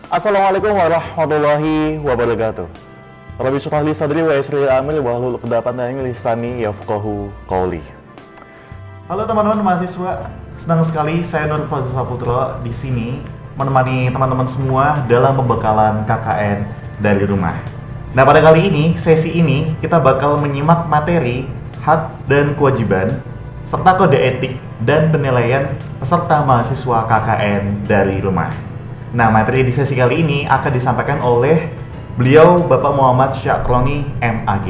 Assalamualaikum warahmatullahi wabarakatuh. Rabbi shrah li sadri wa yassir li amri wahlul 'uqdatam min lisani yafqahu qawli. Halo teman-teman mahasiswa, senang sekali saya Nur Fazil Saputra di sini menemani teman-teman semua dalam pembekalan KKN dari rumah. Nah, pada kali ini, sesi ini kita bakal menyimak materi hak dan kewajiban serta kode etik dan penilaian peserta mahasiswa KKN dari rumah. Nah, materi di sesi kali ini akan disampaikan oleh beliau Bapak Muhammad Syakroni MAG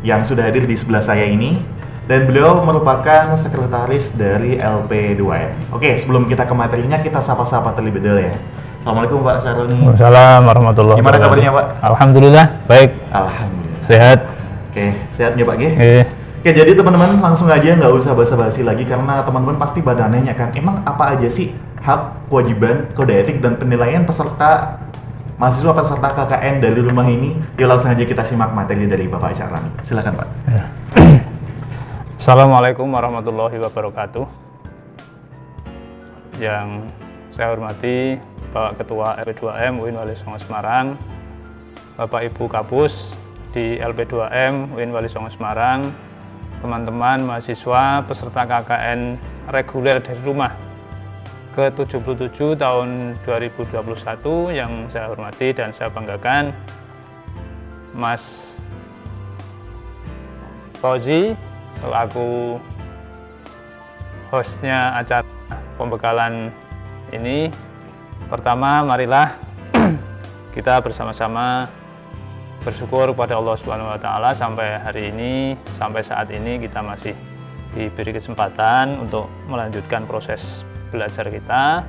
yang sudah hadir di sebelah saya ini, dan beliau merupakan sekretaris dari LP2M. Oke, sebelum kita ke materinya, kita sapa-sapa terlebih dahulu ya. Assalamualaikum Pak Syakroni. Waalaikumsalam warahmatullahi wabarakatuh. Gimana kabarnya Pak? Alhamdulillah, baik. Alhamdulillah. Sehat. Oke, sehat ya Pak G? Eh, Oke, jadi teman-teman langsung aja, nggak usah basa-basi lagi, karena teman-teman pasti pada nanya kan, emang apa aja sih hak, kewajiban, kode etik, dan penilaian peserta mahasiswa peserta KKN dari rumah ini? Yuk langsung aja kita simak materi dari Bapak Syakroni. Silakan Pak. ya. Assalamualaikum warahmatullahi wabarakatuh. Yang saya hormati Bapak Ketua LP2M UIN Wali Songo Semarang, Bapak Ibu Kapus di LP2M UIN Wali Songo Semarang, teman-teman mahasiswa peserta KKN reguler dari rumah ke-77 tahun 2021 yang saya hormati dan saya banggakan, Mas Fauzi selaku hostnya acara pembekalan ini. Pertama, marilah kita bersama-sama bersyukur kepada Allah Subhanahu wa taala sampai hari ini, sampai saat ini kita masih diberi kesempatan untuk melanjutkan proses belajar kita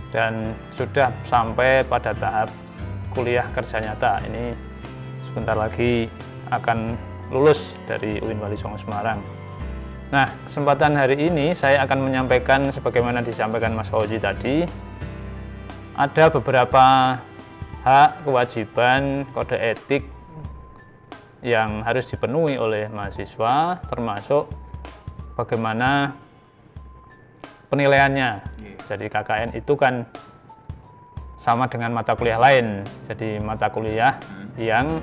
dan sudah sampai pada tahap kuliah kerja nyata. Ini sebentar lagi akan lulus dari UIN Wali Songo Semarang. Nah, kesempatan hari ini saya akan menyampaikan sebagaimana disampaikan Mas Fauzi tadi, ada beberapa hak, kewajiban, kode etik yang harus dipenuhi oleh mahasiswa, termasuk bagaimana penilaiannya. Jadi KKN itu kan sama dengan mata kuliah lain. Jadi mata kuliah yang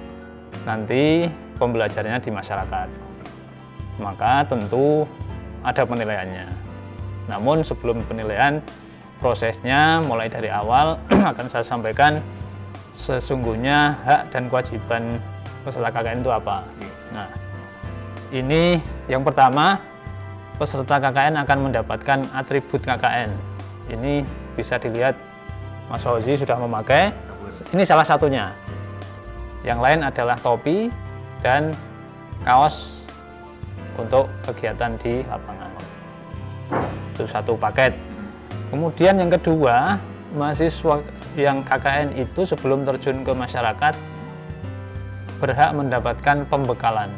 nanti pembelajarannya di masyarakat. Maka tentu ada penilaiannya. Namun sebelum penilaian, prosesnya mulai dari awal akan saya sampaikan sesungguhnya hak dan kewajiban peserta KKN itu apa. Nah, ini yang pertama, peserta KKN akan mendapatkan atribut KKN. Ini bisa dilihat Mas Fauzi sudah memakai. Ini salah satunya. Yang lain adalah topi dan kaos untuk kegiatan di lapangan. Itu satu paket. Kemudian yang kedua, mahasiswa yang KKN itu sebelum terjun ke masyarakat berhak mendapatkan pembekalan.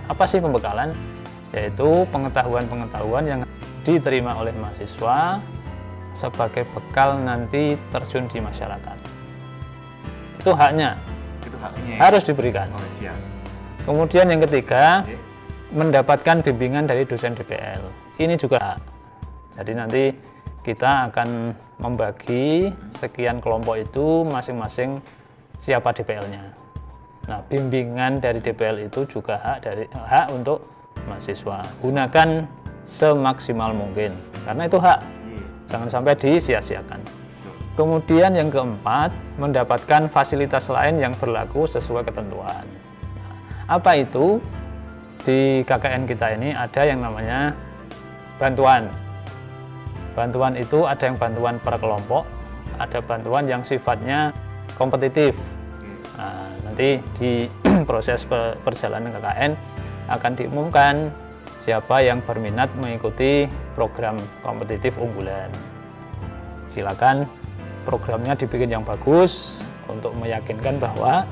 Apa sih pembekalan? Yaitu pengetahuan-pengetahuan yang diterima oleh mahasiswa sebagai bekal nanti terjun di masyarakat. Itu haknya. Itu haknya. Harus diberikan. Oh, siap. Kemudian yang ketiga, mendapatkan bimbingan dari dosen DPL. Ini juga hak. Jadi nanti kita akan membagi sekian kelompok itu masing-masing siapa DPL-nya. Nah, bimbingan dari DPL itu juga hak untuk mahasiswa. Gunakan semaksimal mungkin karena itu hak. Jangan sampai disia-siakan. Kemudian yang keempat, mendapatkan fasilitas lain yang berlaku sesuai ketentuan. Apa itu? Di KKN kita ini ada yang namanya bantuan. Bantuan itu ada yang bantuan per kelompok, ada bantuan yang sifatnya kompetitif. Nah, nanti di proses perjalanan KKN akan diumumkan siapa yang berminat mengikuti program kompetitif unggulan. Silakan programnya dibikin yang bagus untuk meyakinkan bahwa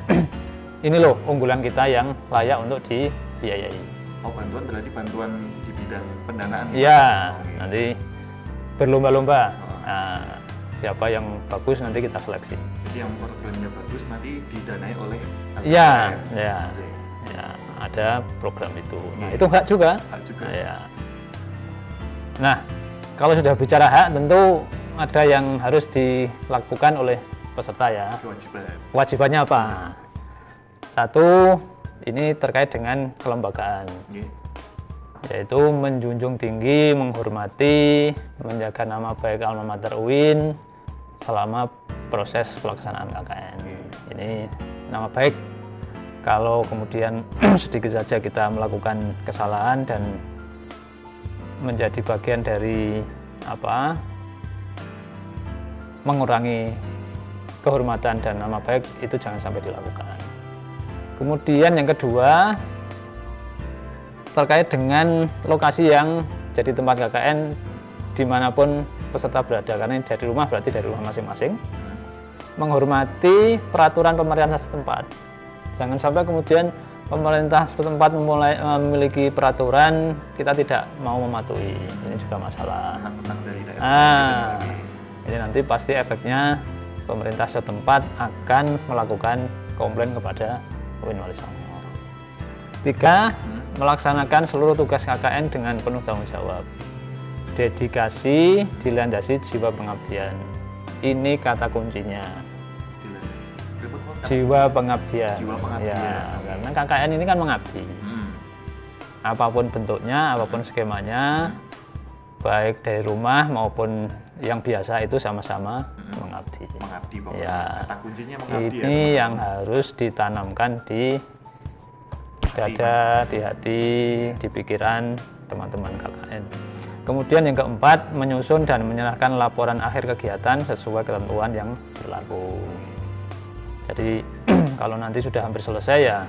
ini loh unggulan kita yang layak untuk dibiayai. Oh, bantuan berarti bantuan di bidang pendanaan? Iya, nanti berlomba-lomba. Nah, siapa yang bagus nanti kita seleksi. Jadi yang programnya bagus nanti didanai oleh Iya, ya, ya, ada program itu. Nah, itu hak juga. Hak juga. Ya. Nah, kalau sudah bicara hak, tentu ada yang harus dilakukan oleh peserta ya. Kewajiban. Kewajibannya apa? Satu, ini terkait dengan kelembagaan, Oke. yaitu menjunjung tinggi, menghormati, menjaga nama baik alma mater UIN selama proses pelaksanaan KKN. Ini nama baik. Kalau kemudian sedikit saja kita melakukan kesalahan dan menjadi bagian dari mengurangi kehormatan dan nama baik, itu jangan sampai dilakukan. Kemudian yang kedua, terkait dengan lokasi yang jadi tempat KKN dimanapun peserta berada, karena ini dari rumah berarti dari rumah masing-masing, menghormati peraturan pemerintah setempat. Jangan sampai kemudian pemerintah setempat memiliki peraturan, kita tidak mau mematuhi. Ini juga masalah. Menang dari daerah. Ini nanti pasti efeknya pemerintah setempat akan melakukan komplain kepada UIN Wali Songo. 3. Melaksanakan seluruh tugas KKN dengan penuh tanggung jawab. Dedikasi dilandasi jiwa pengabdian. Ini kata kuncinya. Jiwa pengabdian. Jiwa pengabdian. Ya, karena KKN ini kan mengabdi. Apapun bentuknya, apapun skemanya, baik dari rumah maupun yang biasa itu sama-sama mengabdi. Mengabdi pokoknya. Ya, Kata kuncinya mengabdi. ini yang harus ditanamkan di dada, di hati, di pikiran teman-teman KKN. Kemudian yang keempat, menyusun dan menyerahkan laporan akhir kegiatan sesuai ketentuan yang berlaku. Jadi kalau nanti sudah hampir selesai ya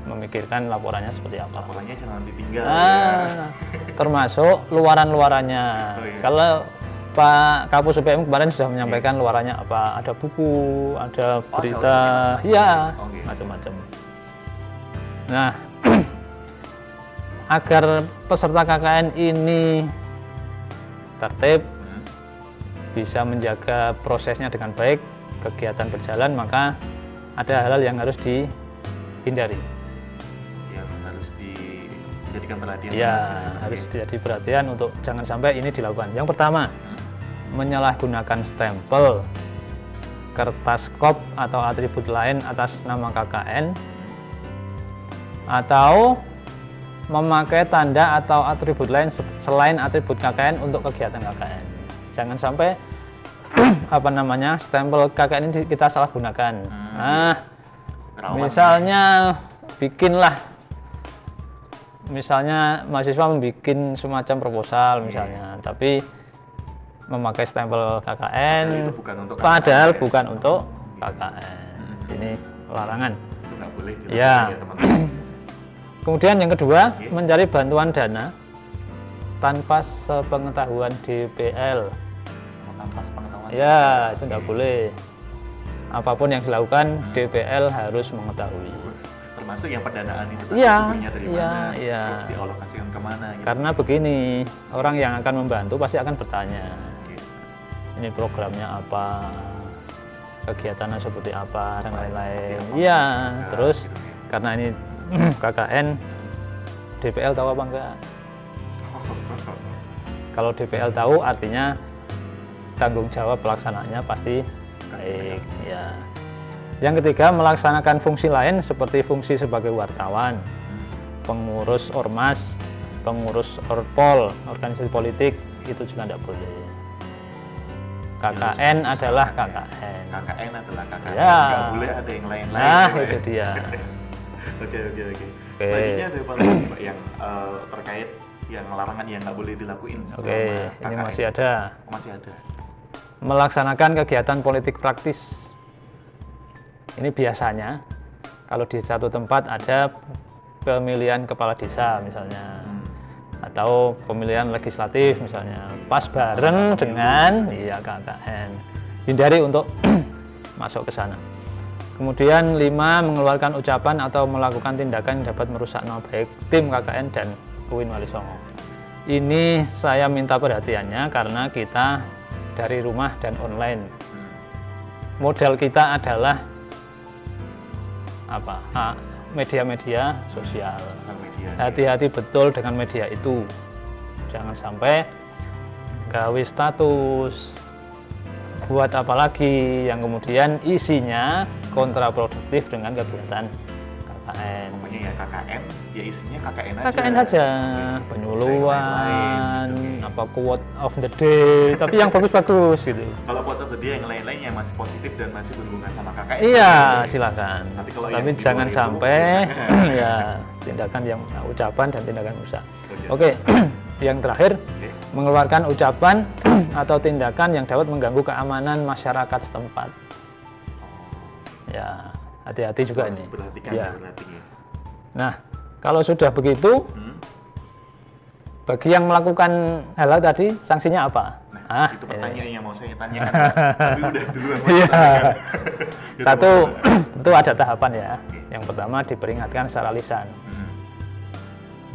memikirkan laporannya seperti apa. Laporannya jangan ditinggal. Termasuk luaran-luarannya. Oh, iya. Kalau Pak Kapus UPM kemarin sudah menyampaikan luarannya apa, ada buku, ada berita, ya macam-macam. Nah, agar peserta KKN ini tertib, bisa menjaga prosesnya dengan baik, kegiatan berjalan, maka ada hal-hal yang harus dihindari. Yang harus dijadikan perhatian. Ya, harus jadi perhatian untuk jangan sampai ini dilakukan. Yang pertama, menyalahgunakan stempel, kertas kop atau atribut lain atas nama KKN, atau memakai tanda atau atribut lain selain atribut KKN untuk kegiatan KKN. Jangan sampai stempel KKN ini kita salah gunakan. Misalnya mahasiswa membuat semacam proposal misalnya, tapi memakai stempel KKN, padahal bukan untuk KKN. Ini larangan. Itu nggak boleh. Ya. Teman-teman. Kemudian yang kedua, mencari bantuan dana tanpa sepengetahuan DPL. Tanpa sepengetahuan. Ya, itu tidak boleh. Apapun yang dilakukan, DPL harus mengetahui. Termasuk yang pendanaan itu Iya, sumbernya dari iya, mana, iya. terus dialokasikan kemana. Gitu. Karena begini, orang yang akan membantu pasti akan bertanya, ini programnya apa, kegiatannya seperti apa, dan lain-lain. Iya, terus gitu. karena ini KKN, DPL tahu apa enggak? Kalau DPL tahu, artinya tanggung jawab pelaksanaannya pasti baik. Ya. Yang ketiga, melaksanakan fungsi lain seperti fungsi sebagai wartawan, pengurus ormas, pengurus orpol, organisasi politik, itu juga tidak boleh. KKN adalah KKN. KKN adalah KKN. Ya. Nggak boleh ada yang lain-lain. Nah, gitu, itu dia. Oke. Oke. Selanjutnya ada apa lagi, Pak, yang terkait yang larangan yang nggak boleh dilakuin selama Oke, ini KKN? masih ada. Masih ada. Melaksanakan kegiatan politik praktis. Ini biasanya kalau di satu tempat ada pemilihan kepala desa misalnya, atau pemilihan legislatif misalnya, pas bareng dengan KKN. Hindari untuk masuk ke sana. Kemudian 5, mengeluarkan ucapan atau melakukan tindakan yang dapat merusak nama baik tim KKN dan UIN Wali Songo. Ini saya minta perhatiannya karena kita dari rumah dan online. Modal kita adalah media-media sosial. Hati-hati betul dengan media itu. Jangan sampai gawe status, buat apa lagi yang kemudian isinya kontraproduktif dengan kegiatan KKN. Pokoknya ya KKN, ya isinya KKN aja. KKN saja, Oke. penyuluhan, Gitu. apa quote of the day, tapi yang bagus-bagus gitu. Kalau puasa dia yang lain-lain yang masih positif dan masih berhubungan sama KKN. Iya, silakan. Tapi kalau Tapi yang di jangan luar itu, sampai jangan. ya tindakan yang ucapan dan tindakan usaha. Oke. Oke, yang terakhir Oke. mengeluarkan ucapan atau tindakan yang dapat mengganggu keamanan masyarakat setempat. Ya, hati-hati juga Harus ini. diperhatikan, Ya. berarti ya. Nah, kalau sudah begitu, Hmm. bagi yang melakukan hal tadi, sanksinya apa? Nah, itu pertanyaan yang mau saya tanyakan. Tapi udah duluan. Iya. Gitu, Satu, maksudnya. tentu ada tahapan ya. Oke. Yang pertama diperingatkan secara lisan. Hmm.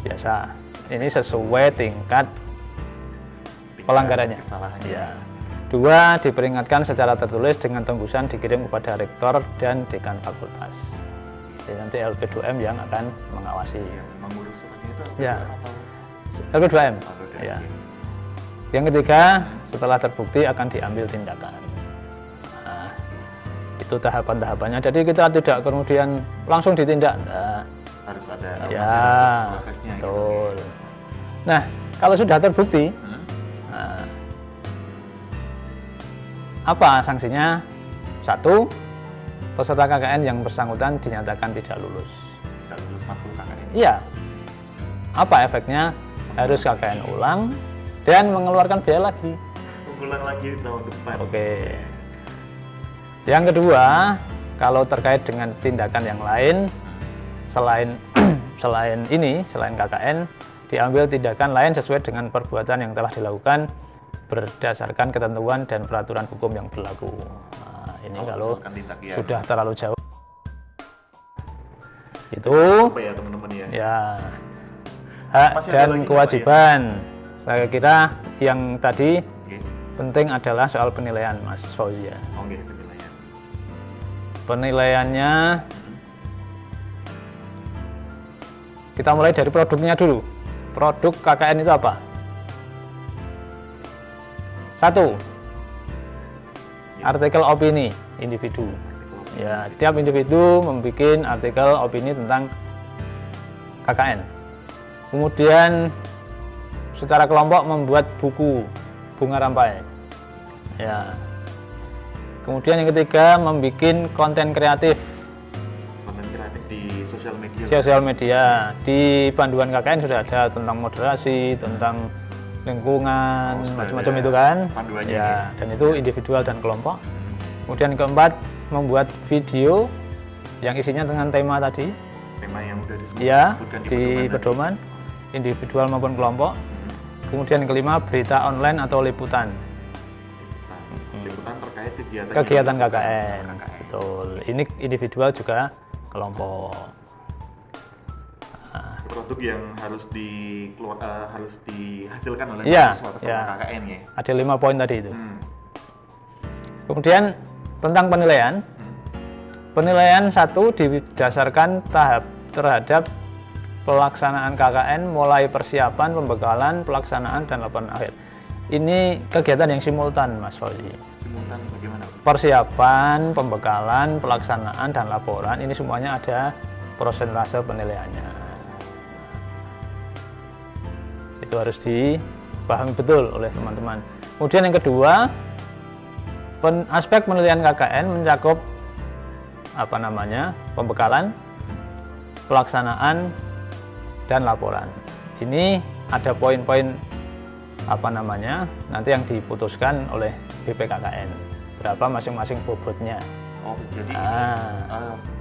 Biasa. Ini sesuai tingkat Tingkat pelanggarannya. Kesalahannya. Ya. Dua, diperingatkan secara tertulis dengan tembusan dikirim kepada rektor dan dekan fakultas. Jadi nanti LP2M yang akan mengawasi. Iya, mengurus suratnya itu Ya. atau LP2M. atau Ya. Yang ketiga, setelah terbukti akan diambil tindakan. Nah, itu tahapan-tahapannya. Jadi kita tidak kemudian langsung ditindak. Enggak. harus ada Ya, masih ada prosesnya gitu. betul. Nah, kalau sudah terbukti, Hmm? nah, apa sanksinya? Satu, peserta KKN yang bersangkutan dinyatakan tidak lulus. Tidak lulus matkul KKN. Iya. Apa efeknya? Harus KKN ulang dan mengeluarkan biaya lagi. Ulang lagi tahun depan. Oke. Yang kedua, kalau terkait dengan tindakan yang lain selain selain KKN, diambil tindakan lain sesuai dengan perbuatan yang telah dilakukan berdasarkan ketentuan dan peraturan hukum yang berlaku. Nah, ini kalau misalkan tindak sudah terlalu jauh itu apa ya teman-teman ya? ya hak Masih ada dan lagi nggak, kewajiban. Saya kira yang tadi Oke. penting adalah soal penilaian, Mas Fauzi. Oke, penilaian. Penilaiannya kita mulai dari produknya dulu. Produk KKN itu apa? Satu, artikel opini individu. Ya, tiap individu membuat artikel opini tentang KKN. Kemudian secara kelompok membuat buku bunga rampai. Ya. Kemudian yang ketiga membuat konten kreatif Konten kreatif di sosial media. sosial media. Di panduan KKN sudah ada tentang moderasi, tentang lingkungan, sudah macam-macam ada itu kan. panduannya Ya, ya. dan itu individual dan kelompok. Kemudian keempat membuat video yang isinya dengan tema tadi. Tema yang udah disebutkan Ya, di di pedoman pedoman individual maupun kelompok. tadi. Kemudian kelima berita online atau liputan. Liputan terkait Kegiatan yang dilakukan KKN. sama KKN. Betul. Ini individual juga kelompok. Produk yang harus harus dihasilkan oleh Iya, mahasiswa atas iya. nama KKN ya. Ada 5 poin tadi itu. Hmm. Kemudian tentang penilaian. Penilaian satu didasarkan tahap terhadap pelaksanaan KKN mulai persiapan, pembekalan, pelaksanaan dan laporan akhir. Ini kegiatan yang simultan, Mas Fauzi. Simultan bagaimana? Persiapan, pembekalan, pelaksanaan dan laporan ini semuanya ada persentase penilaiannya. Itu harus dipahami betul oleh teman-teman. Kemudian yang kedua, aspek penilaian KKN mencakup pembekalan, pelaksanaan dan laporan. Ini ada poin-poin nanti yang diputuskan oleh BPKKN berapa masing-masing bobotnya. Oh, jadi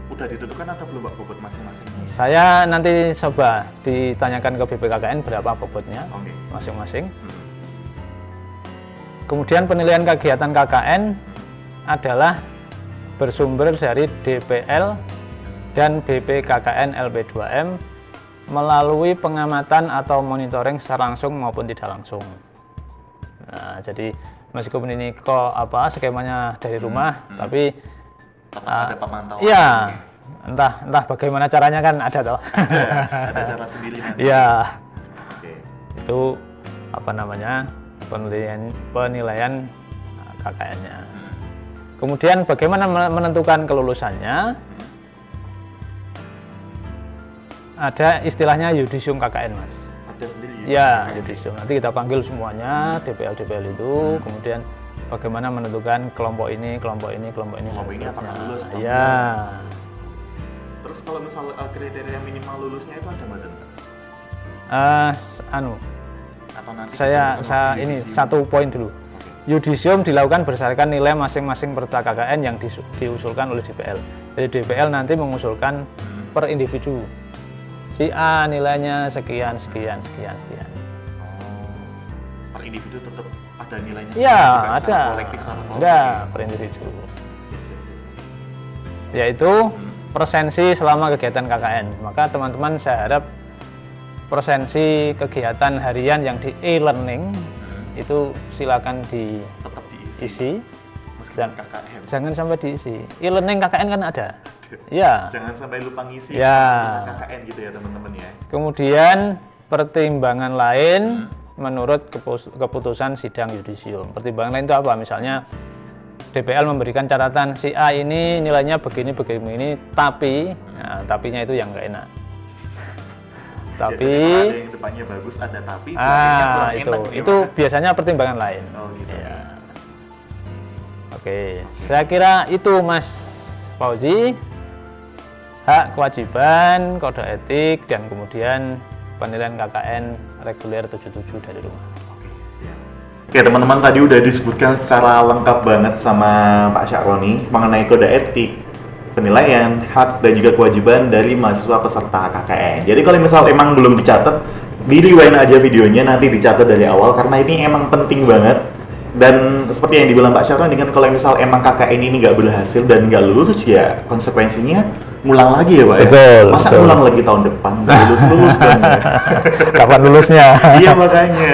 udah ditentukan atau belum Pak bobot masing-masing? Saya nanti coba ditanyakan ke BPKKN berapa bobotnya Oke. masing-masing. Hmm. Kemudian penilaian kegiatan KKN adalah bersumber dari DPL dan BPKKN LP2M melalui pengamatan atau monitoring secara langsung maupun tidak langsung. Nah, jadi meskipun ini skemanya dari rumah, tapi Tetap ada pemantauan. iya, entah bagaimana caranya kan ada toh. Ada cara sendiri nanti. Iya, Oke. itu penilaian KKN-nya. Kemudian bagaimana menentukan kelulusannya? Ada istilahnya yudisium KKN, Mas. Ada sendiri Ya, yudisium. Nanti kita panggil semuanya DPL itu, kemudian bagaimana menentukan kelompok ini, kelompok ini, kelompok ini. Kelompok ini apakah lulus atau Ya. Terus kalau misal kriteria minimal lulusnya itu ada Mbak? Atau nanti Saya ini satu poin dulu. Yudisium dilakukan berdasarkan nilai masing-masing peserta KKN yang diusulkan oleh DPL. Jadi DPL nanti mengusulkan per individu. Si A nilainya sekian, sekian, sekian, sekian. Per individu tetap ada nilainya. Ya, bukan ada. secara kolektif, secara kelompok. Ada per individu. Yaitu presensi selama kegiatan KKN. Maka teman-teman saya harap presensi kegiatan harian yang di e-learning itu silakan Tetap diisi. diisi. Meskipun KKN. Jangan sampai diisi. E-learning KKN kan ada. Ya. Jangan sampai lupa ngisi Ya. KKN gitu ya teman-teman ya. Kemudian pertimbangan lain menurut keputusan sidang yudisium. Pertimbangan lain itu apa? Misalnya DPL memberikan catatan si A ini nilainya begini begini tapi nah, tapinya itu yang nggak enak. Tapi Biasanya kalau ada yang depannya bagus ada tapi belakangnya kurang enak, itu gimana? biasanya pertimbangan lain. Oh gitu. Ya. Oke, saya kira itu Mas Fauzi. Hak, kewajiban, kode etik, dan kemudian penilaian KKN reguler 77 dari rumah. Oke teman-teman, tadi udah disebutkan secara lengkap banget sama Pak Syahroni mengenai kode etik, penilaian, hak, dan juga kewajiban dari mahasiswa peserta KKN. Jadi kalau misal emang belum dicatat, di-rewind aja videonya, nanti dicatat dari awal karena ini emang penting banget. Dan seperti yang dibilang Pak Syahroni, kan kalau misal emang KKN ini nggak berhasil dan nggak lulus, ya konsekuensinya ngulang lagi ya Pak ya? Betul, Masa betul. ngulang lagi tahun depan, nggak lulus-lulus dong ya? Kapan lulusnya? Iya makanya.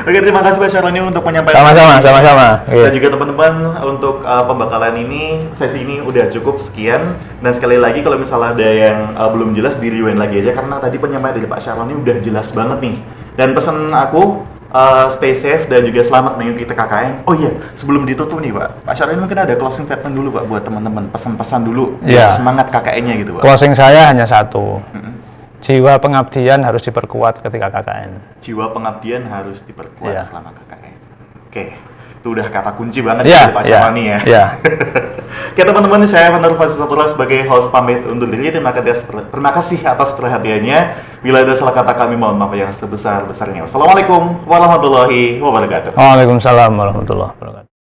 Oke, terima kasih Pak Syahroni untuk penyampaian. Sama-sama. Dan juga teman-teman untuk pembekalan ini, sesi ini udah cukup sekian. Dan sekali lagi kalau misalnya ada yang belum jelas, di rewind lagi aja karena tadi penyampaian dari Pak Syahroni udah jelas banget nih. Dan pesan aku, stay safe dan juga selamat mengikuti KKN. Oh iya, sebelum ditutup nih Pak Syahroni mungkin ada closing statement dulu Pak buat teman-teman, pesan-pesan dulu Iya. biar semangat KKN-nya gitu Pak. Closing saya hanya satu. Jiwa pengabdian harus diperkuat ketika KKN. Jiwa pengabdian harus diperkuat Iya. selama KKN. Oke, itu udah kata kunci banget Iya, dari Pak iya, Syahroni ya. iya. Oke teman-teman, saya Fanar Fazil Saputra sebagai host pamit undur diri. Terima kasih atas perhatiannya. Bila ada salah kata kami, mohon maaf yang sebesar-besarnya. Wassalamualaikum warahmatullahi wabarakatuh. Waalaikumsalam warahmatullahi wabarakatuh.